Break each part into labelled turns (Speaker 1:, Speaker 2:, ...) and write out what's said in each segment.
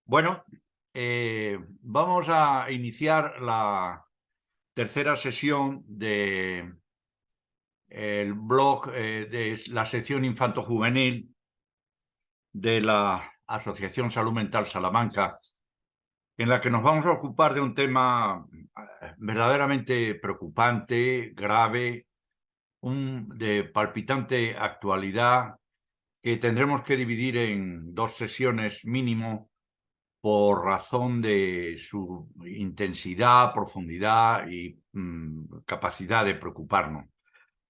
Speaker 1: Bueno, vamos a iniciar la tercera sesión de el blog de la sección infanto-juvenil de la Asociación Salud Mental Salamanca, en la que nos vamos a ocupar de un tema verdaderamente preocupante, grave, de palpitante actualidad, que tendremos que dividir en dos sesiones mínimo por razón de su intensidad, profundidad y capacidad de preocuparnos.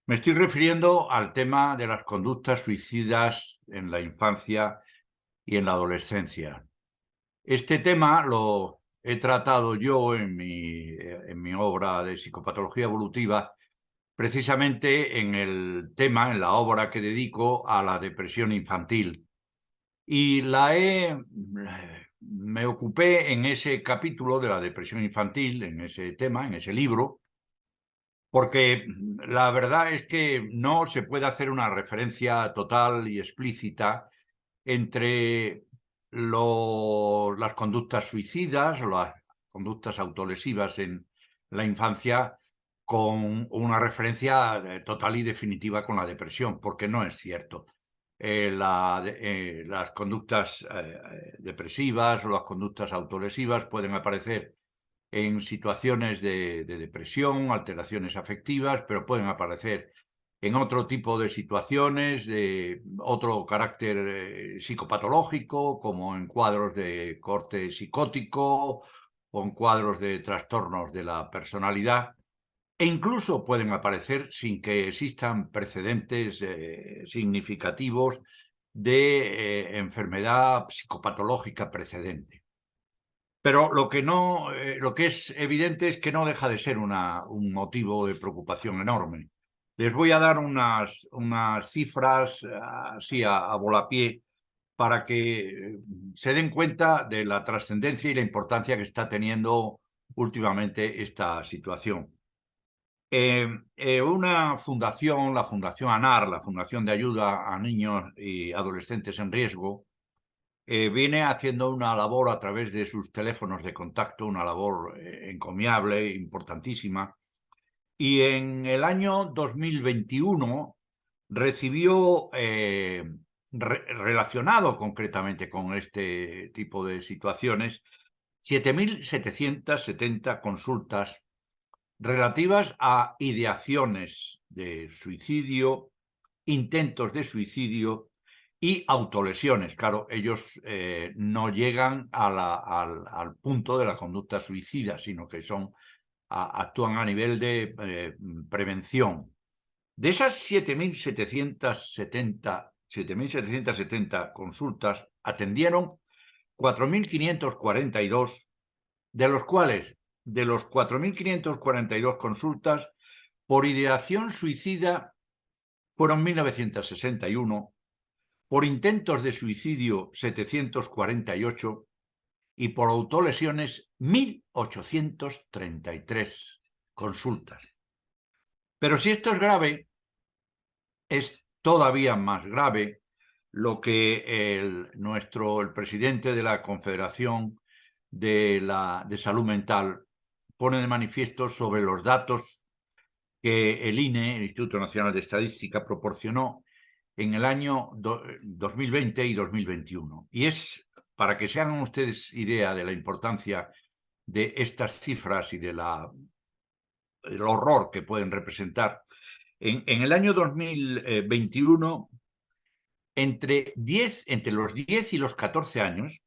Speaker 1: Me estoy refiriendo al tema de las conductas suicidas en la infancia y en la adolescencia. Este tema lo he tratado yo en mi obra de psicopatología evolutiva, precisamente en la obra que dedico a la depresión infantil. Y me ocupé en ese capítulo de la depresión infantil, en ese tema, en ese libro, porque la verdad es que no se puede hacer una referencia total y explícita entre las conductas suicidas o las conductas autolesivas en la infancia con una referencia total y definitiva con la depresión, porque no es cierto. Las conductas depresivas o las conductas autolesivas pueden aparecer en situaciones de depresión, alteraciones afectivas, pero pueden aparecer en otro tipo de situaciones de otro carácter psicopatológico, como en cuadros de corte psicótico o en cuadros de trastornos de la personalidad. E incluso pueden aparecer sin que existan precedentes significativos de enfermedad psicopatológica precedente. Pero lo que es evidente es que no deja de ser un motivo de preocupación enorme. Les voy a dar unas cifras así a volapié para que se den cuenta de la trascendencia y la importancia que está teniendo últimamente esta situación. Una fundación, la Fundación ANAR, la Fundación de Ayuda a Niños y Adolescentes en Riesgo, viene haciendo una labor a través de sus teléfonos de contacto, una labor encomiable, importantísima. Y en el año 2021 recibió, relacionado concretamente con este tipo de situaciones, 7.770 consultas relativas a ideaciones de suicidio, intentos de suicidio y autolesiones. Claro, ellos no llegan al punto de la conducta suicida, sino que actúan a nivel de prevención. De esas 7.770 consultas, atendieron 4.542, de los cuales, de los 4.542 consultas, por ideación suicida fueron 1.961, por intentos de suicidio 748 y por autolesiones 1.833 consultas. Pero si esto es grave, es todavía más grave lo que el presidente de la Confederación de Salud Mental pone de manifiesto sobre los datos que el INE, el Instituto Nacional de Estadística, proporcionó en el año 2020 y 2021. Y es para que se hagan ustedes idea de la importancia de estas cifras y del horror que pueden representar. En el año 2021, entre los 10 y los 14 años,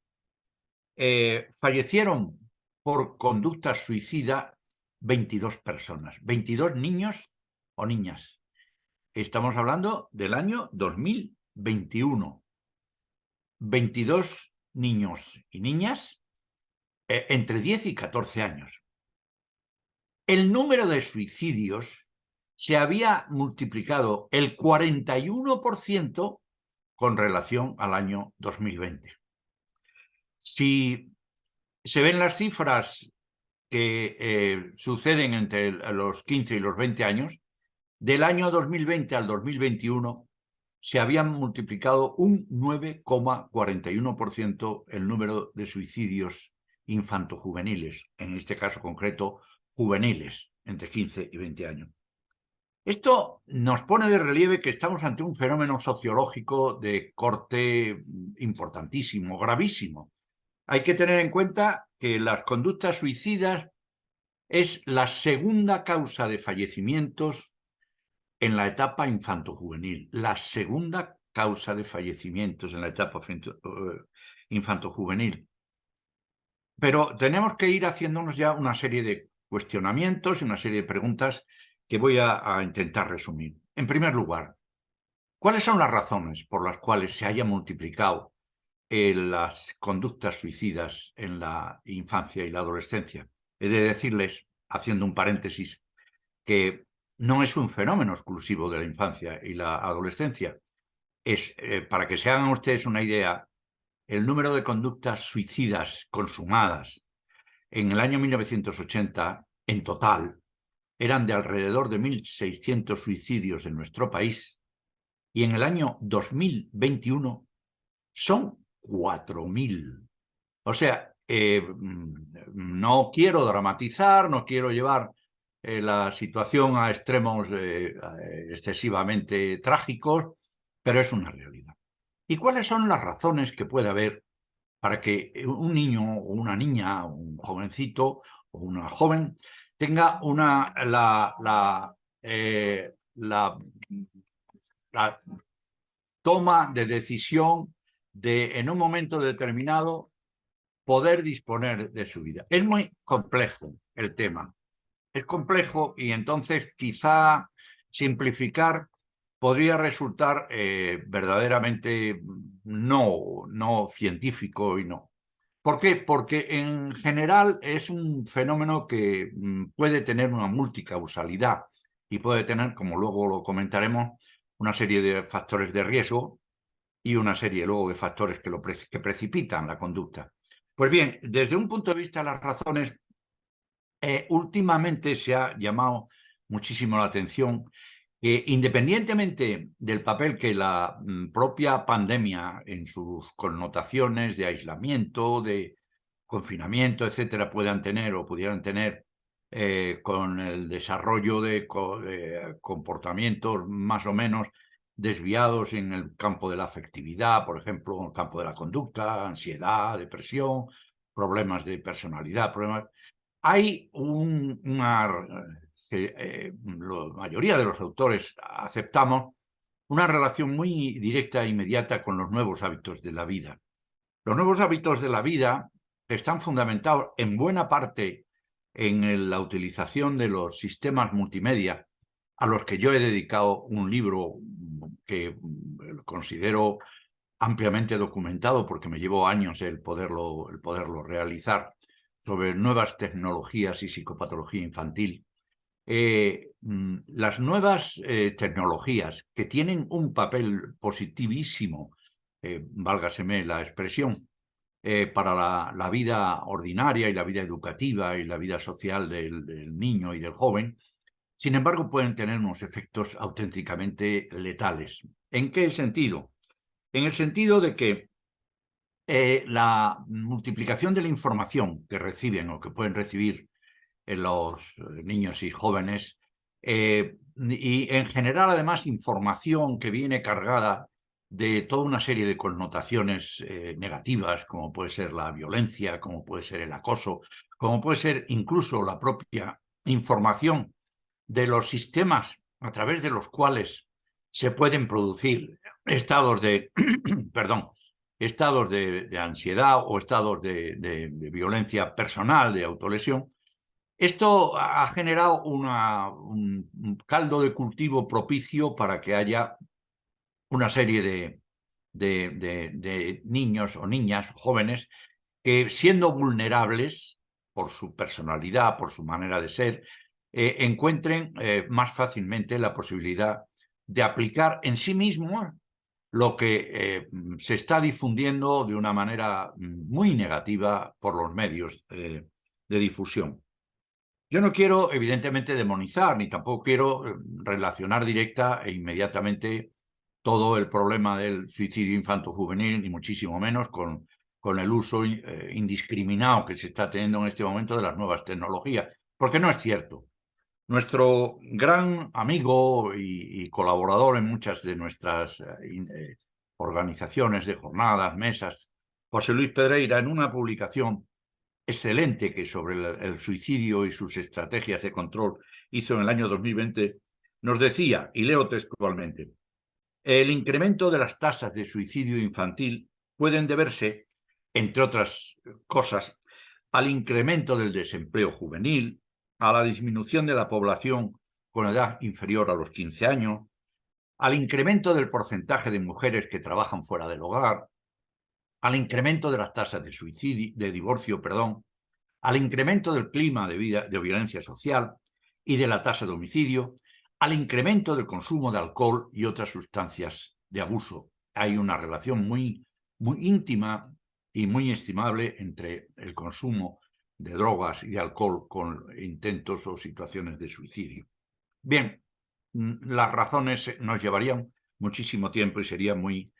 Speaker 1: fallecieron por conducta suicida 22 personas, 22 niños o niñas. Estamos hablando del año 2021. 22 niños y niñas entre 10 y 14 años. El número de suicidios se había multiplicado el 41% con relación al año 2020. Si se ven las cifras que suceden entre los 15 y los 20 años, del año 2020 al 2021 se habían multiplicado un 9,41% el número de suicidios infantojuveniles, en este caso concreto, juveniles, entre 15 y 20 años. Esto nos pone de relieve que estamos ante un fenómeno sociológico de corte importantísimo, gravísimo. Hay que tener en cuenta que las conductas suicidas es la segunda causa de fallecimientos en la etapa infantojuvenil. La segunda causa de fallecimientos en la etapa infantojuvenil. Pero tenemos que ir haciéndonos ya una serie de cuestionamientos y una serie de preguntas que voy a intentar resumir. En primer lugar, ¿cuáles son las razones por las cuales se haya multiplicado las conductas suicidas en la infancia y la adolescencia? He de decirles, haciendo un paréntesis, que no es un fenómeno exclusivo de la infancia y la adolescencia. Es, para que se hagan ustedes una idea, el número de conductas suicidas consumadas en el año 1980, en total, eran de alrededor de 1.600 suicidios en nuestro país, y en el año 2021 son 4.000. O sea, no quiero dramatizar, no quiero llevar la situación a extremos excesivamente trágicos, pero es una realidad. ¿Y cuáles son las razones que puede haber para que un niño o una niña, un jovencito o una joven tenga la toma de decisión de, en un momento determinado, poder disponer de su vida? Es muy complejo el tema. Es complejo y entonces quizá simplificar podría resultar verdaderamente no científico y no. ¿Por qué? Porque en general es un fenómeno que puede tener una multicausalidad y puede tener, como luego lo comentaremos, una serie de factores de riesgo y una serie luego de factores que precipitan la conducta. Pues bien, desde un punto de vista de las razones, últimamente se ha llamado muchísimo la atención que, independientemente del papel que la propia pandemia en sus connotaciones de aislamiento, de confinamiento, etcétera, puedan tener o pudieran tener con el desarrollo de comportamientos más o menos desviados en el campo de la afectividad, por ejemplo, en el campo de la conducta, ansiedad, depresión, problemas de personalidad, problemas. Hay la mayoría de los autores aceptamos una relación muy directa e inmediata con los nuevos hábitos de la vida. Los nuevos hábitos de la vida están fundamentados en buena parte en la utilización de los sistemas multimedia, a los que yo he dedicado un libro que considero ampliamente documentado, porque me llevó años el poderlo realizar, sobre nuevas tecnologías y psicopatología infantil. Las nuevas tecnologías que tienen un papel positivísimo, válgaseme la expresión, para la vida ordinaria y la vida educativa y la vida social del niño y del joven, sin embargo, pueden tener unos efectos auténticamente letales. ¿En qué sentido? En el sentido de que la multiplicación de la información que reciben o que pueden recibir los niños y jóvenes, y en general además información que viene cargada de toda una serie de connotaciones negativas, como puede ser la violencia, como puede ser el acoso, como puede ser incluso la propia información de los sistemas a través de los cuales se pueden producir estados de, perdón, estados de ansiedad o estados de violencia personal, de autolesión. Esto ha generado un caldo de cultivo propicio para que haya una serie de niños o niñas jóvenes que, siendo vulnerables por su personalidad, por su manera de ser, encuentren más fácilmente la posibilidad de aplicar en sí mismos lo que se está difundiendo de una manera muy negativa por los medios de difusión. Yo no quiero, evidentemente, demonizar, ni tampoco quiero relacionar directa e inmediatamente todo el problema del suicidio infanto-juvenil, ni muchísimo menos con el uso indiscriminado que se está teniendo en este momento de las nuevas tecnologías, porque no es cierto. Nuestro gran amigo y colaborador en muchas de nuestras organizaciones de jornadas, mesas, José Luis Pedreira, en una publicación excelente que sobre el suicidio y sus estrategias de control hizo en el año 2020, nos decía, y leo textualmente: el incremento de las tasas de suicidio infantil pueden deberse, entre otras cosas, al incremento del desempleo juvenil, a la disminución de la población con edad inferior a los 15 años, al incremento del porcentaje de mujeres que trabajan fuera del hogar, al incremento de las tasas de suicidio, de divorcio, al incremento del clima de violencia social y de la tasa de homicidio, al incremento del consumo de alcohol y otras sustancias de abuso. Hay una relación muy íntima y muy estimable entre el consumo de drogas y de alcohol con intentos o situaciones de suicidio. Bien, las razones nos llevarían muchísimo tiempo y sería muy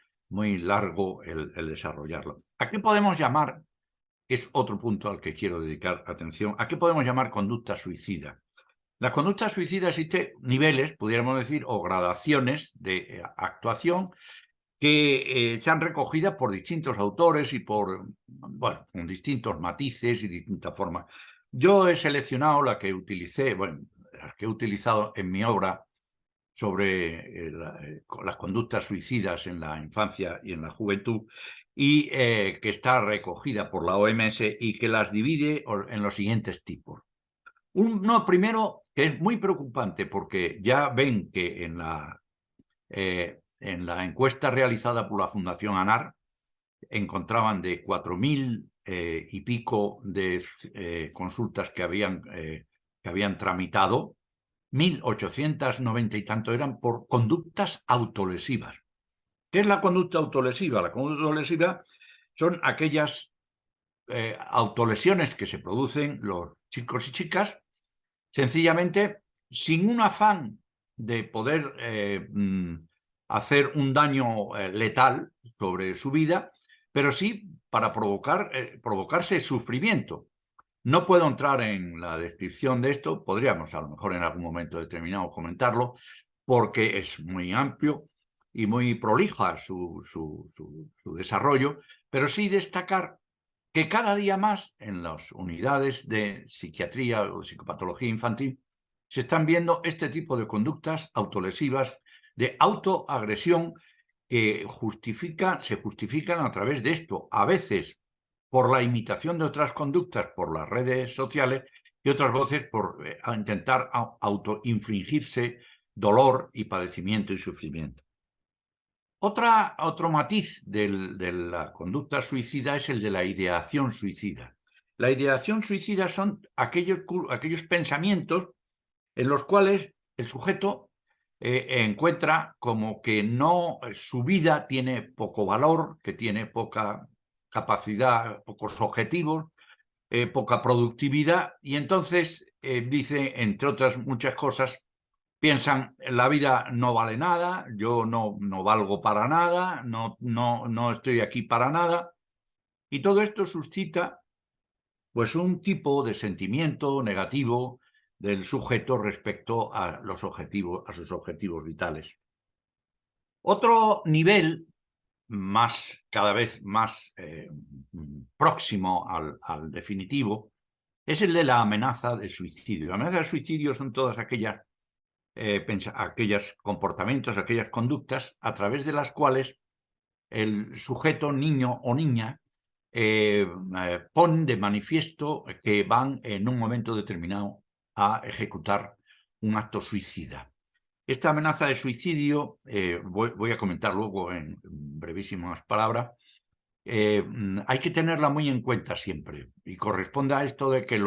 Speaker 1: largo el desarrollarlo. ¿A qué podemos llamar, que es otro punto al que quiero dedicar atención, a qué podemos llamar conducta suicida? La conducta suicida existe niveles, pudiéramos decir, o gradaciones de actuación que se han recogido por distintos autores y con distintos matices y distintas formas. Yo he seleccionado las que he utilizado en mi obra sobre las conductas suicidas en la infancia y en la juventud, y que está recogida por la OMS y que las divide en los siguientes tipos. Uno primero que es muy preocupante, porque ya ven que en la encuesta realizada por la Fundación ANAR encontraban de 4.000 y pico de consultas que habían tramitado, 1.890 y tanto eran por conductas autolesivas. ¿Qué es la conducta autolesiva? La conducta autolesiva son aquellas autolesiones que se producen los chicos y chicas sencillamente sin un afán de poder hacer un daño letal sobre su vida, pero sí para provocarse sufrimiento. No puedo entrar en la descripción de esto, podríamos a lo mejor en algún momento determinado comentarlo, porque es muy amplio y muy prolija su desarrollo, pero sí destacar que cada día más en las unidades de psiquiatría o psicopatología infantil se están viendo este tipo de conductas autolesivas, de autoagresión, que se justifican a través de esto, a veces por la imitación de otras conductas por las redes sociales y otras veces por intentar autoinfligirse dolor y padecimiento y sufrimiento. Otro matiz de la conducta suicida es el de la ideación suicida. La ideación suicida son aquellos pensamientos en los cuales el sujeto encuentra como que su vida tiene poco valor, que tiene poca capacidad, pocos objetivos, poca productividad, y entonces dice, entre otras muchas cosas, piensan: la vida no vale nada, yo no valgo para nada, no estoy aquí para nada, y todo esto suscita pues un tipo de sentimiento negativo del sujeto respecto a sus objetivos vitales. Otro nivel cada vez más próximo al definitivo es el de la amenaza de suicidio. La amenaza de suicidio son todas aquellos comportamientos, aquellas conductas a través de las cuales el sujeto, niño o niña, ponen de manifiesto que van en un momento determinado a ejecutar un acto suicida. Esta amenaza de suicidio, voy a comentar luego en brevísimas palabras, hay que tenerla muy en cuenta siempre, y corresponde a esto de que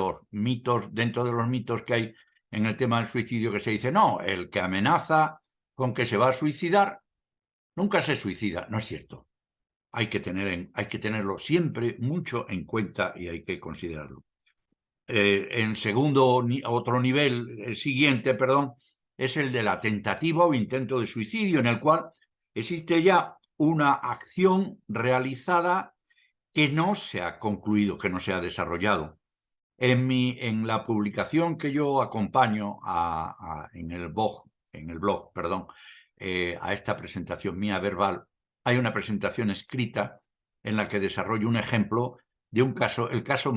Speaker 1: dentro de los mitos que hay en el tema del suicidio, que se dice: no, el que amenaza con que se va a suicidar nunca se suicida. No es cierto. Hay que tenerlo siempre mucho en cuenta y hay que considerarlo. Otro nivel, el siguiente, es el de la tentativa o intento de suicidio, en el cual existe ya una acción realizada que no se ha concluido, que no se ha desarrollado. En la publicación que yo acompaño en el blog, a esta presentación mía verbal, hay una presentación escrita en la que desarrollo un ejemplo de un caso, el caso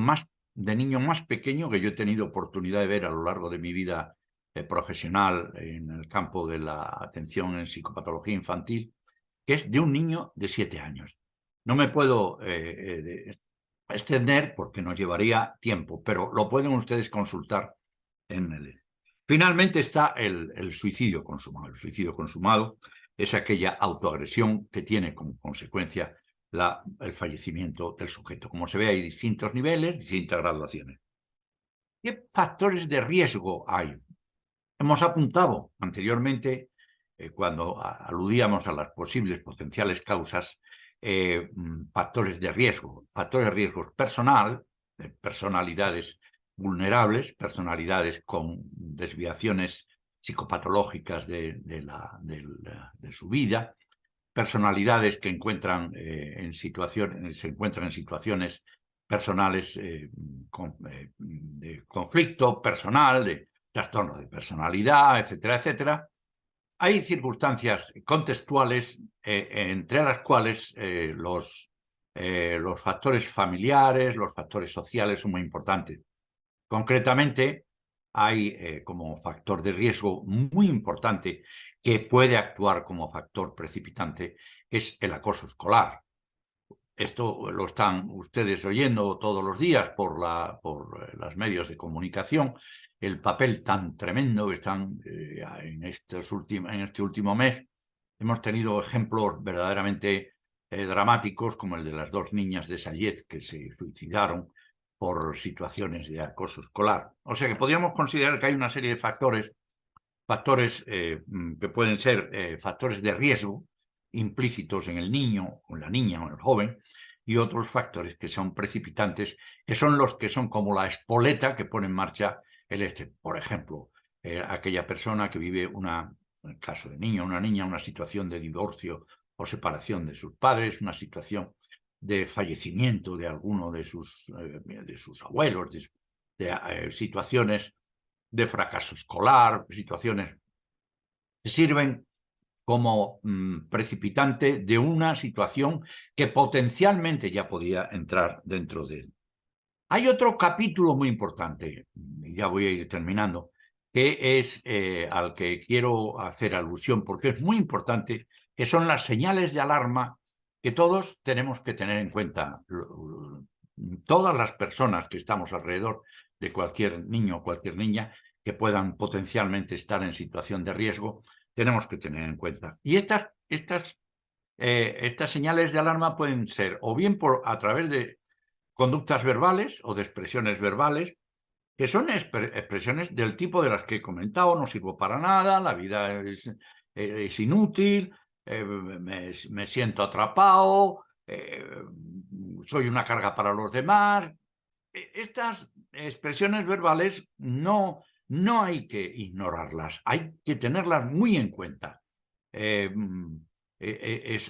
Speaker 1: de niño más pequeño que yo he tenido oportunidad de ver a lo largo de mi vida profesional en el campo de la atención en psicopatología infantil, que es de un niño de 7 años. No me puedo extender porque nos llevaría tiempo, pero lo pueden ustedes consultar en el... Finalmente está el suicidio consumado. El suicidio consumado es aquella autoagresión que tiene como consecuencia el fallecimiento del sujeto. Como se ve, hay distintos niveles, distintas graduaciones. ¿Qué factores de riesgo hay? Hemos apuntado anteriormente, cuando aludíamos a las posibles potenciales causas, factores de riesgo personalidades vulnerables, personalidades con desviaciones psicopatológicas de su vida, personalidades que se encuentran en situaciones personales de conflicto personal, de trastorno de personalidad, etcétera, etcétera. Hay circunstancias contextuales entre las cuales los factores familiares, los factores sociales son muy importantes. Concretamente, hay como factor de riesgo muy importante que puede actuar como factor precipitante, es el acoso escolar. Esto lo están ustedes oyendo todos los días por los medios de comunicación, el papel tan tremendo que están en este último mes. Hemos tenido ejemplos verdaderamente dramáticos, como el de las 2 niñas de Sallent que se suicidaron por situaciones de acoso escolar. O sea que podríamos considerar que hay una serie de factores que pueden ser factores de riesgo implícitos en el niño, o en la niña o en el joven, y otros factores que son precipitantes, que son los que son como la espoleta que pone en marcha Por ejemplo, aquella persona que vive en el caso de niño o una niña, una situación de divorcio o separación de sus padres, una situación de fallecimiento de alguno de sus abuelos, situaciones de fracaso escolar, situaciones que sirven como precipitante de una situación que potencialmente ya podía entrar dentro de él. Hay otro capítulo muy importante, y ya voy a ir terminando, que es al que quiero hacer alusión porque es muy importante, que son las señales de alarma que todos tenemos que tener en cuenta. Todas las personas que estamos alrededor de cualquier niño o cualquier niña que puedan potencialmente estar en situación de riesgo, tenemos que tener en cuenta. Y estas señales de alarma pueden ser o bien a través de conductas verbales o de expresiones verbales, que son expresiones del tipo de las que he comentado: no sirvo para nada, la vida es inútil, me siento atrapado, soy una carga para los demás. Estas expresiones verbales no hay que ignorarlas, hay que tenerlas muy en cuenta. Es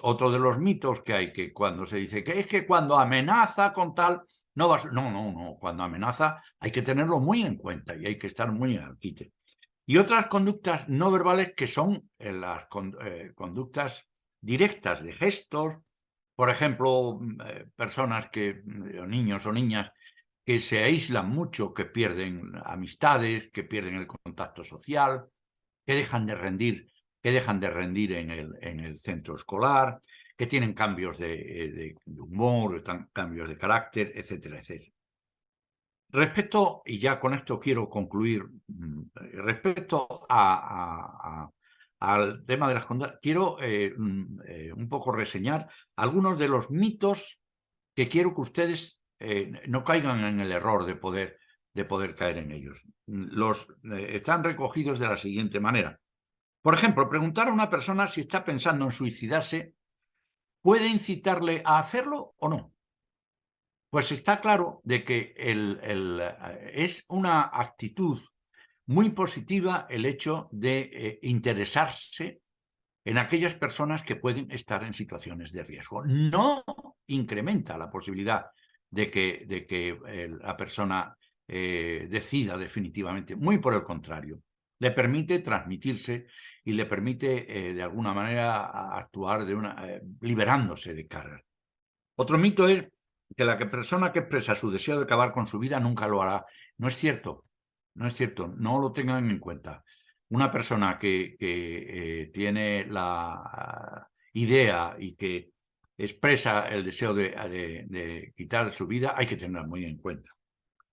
Speaker 1: otro de los mitos que hay, que cuando se dice que es que cuando amenaza con tal, no, cuando amenaza hay que tenerlo muy en cuenta y hay que estar muy al quite. Y otras conductas no verbales que son las conductas directas de gestos, por ejemplo, personas niños o niñas que se aíslan mucho, que pierden amistades, que pierden el contacto social, que dejan de rendir en el centro escolar, que tienen cambios de humor, cambios de carácter, etcétera, etcétera. Respecto, y ya con esto quiero concluir, respecto al tema de las conductas, quiero un poco reseñar algunos de los mitos que quiero que ustedes no caigan en el error de poder caer en ellos. Están recogidos de la siguiente manera. Por ejemplo, preguntar a una persona si está pensando en suicidarse puede incitarle a hacerlo o no. Pues está claro de que es una actitud muy positiva el hecho de interesarse en aquellas personas que pueden estar en situaciones de riesgo. No incrementa la posibilidad de que la persona decida definitivamente. Muy por el contrario. Le permite transmitirse y le permite, de alguna manera, actuar liberándose de cargas. Otro mito es que la persona que expresa su deseo de acabar con su vida nunca lo hará. No es cierto. No es cierto. No lo tengan en cuenta. Una persona que tiene la idea y que expresa el deseo de quitar su vida, hay que tenerla muy en cuenta.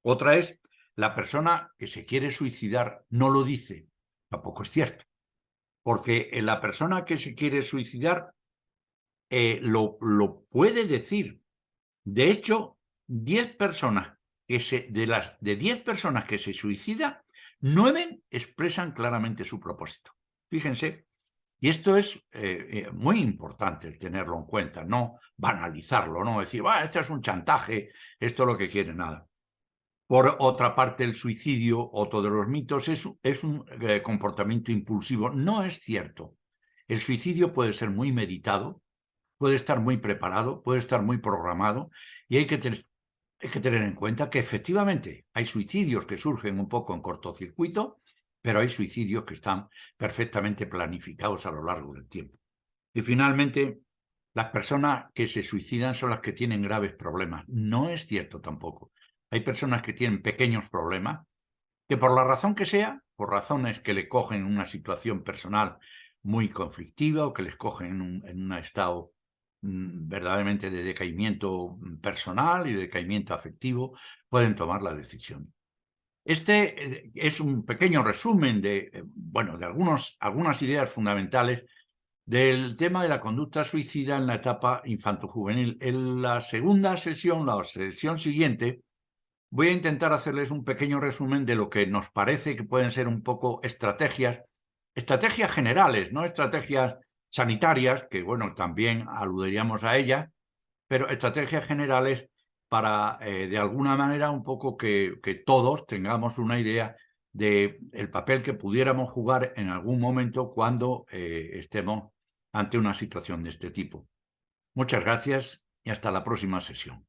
Speaker 1: Otra es la persona que se quiere suicidar, no lo dice. Tampoco es cierto. Porque la persona que se quiere suicidar lo puede decir. De hecho, 10 personas de 10 personas que se suicidan, 9 expresan claramente su propósito. Fíjense. Y esto es muy importante el tenerlo en cuenta, no banalizarlo, no decir, esto es un chantaje, esto es lo que quiere, nada. Por otra parte, el suicidio, otro de los mitos, es un comportamiento impulsivo. No es cierto. El suicidio puede ser muy meditado, puede estar muy preparado, puede estar muy programado, y hay que tener en cuenta que efectivamente hay suicidios que surgen un poco en cortocircuito, pero hay suicidios que están perfectamente planificados a lo largo del tiempo. Y finalmente, las personas que se suicidan son las que tienen graves problemas. No es cierto tampoco. Hay personas que tienen pequeños problemas, que por la razón que sea, por razones que le cogen en una situación personal muy conflictiva o que les cogen en un estado verdaderamente de decaimiento personal y de decaimiento afectivo, pueden tomar la decisión. Este es un pequeño resumen de algunas ideas fundamentales del tema de la conducta suicida en la etapa infantojuvenil. En la segunda sesión, la sesión siguiente, voy a intentar hacerles un pequeño resumen de lo que nos parece que pueden ser un poco estrategias generales, no estrategias sanitarias, que bueno, también aludiríamos a ellas, pero estrategias generales para, de alguna manera, un poco que todos tengamos una idea del papel que pudiéramos jugar en algún momento cuando estemos ante una situación de este tipo. Muchas gracias y hasta la próxima sesión.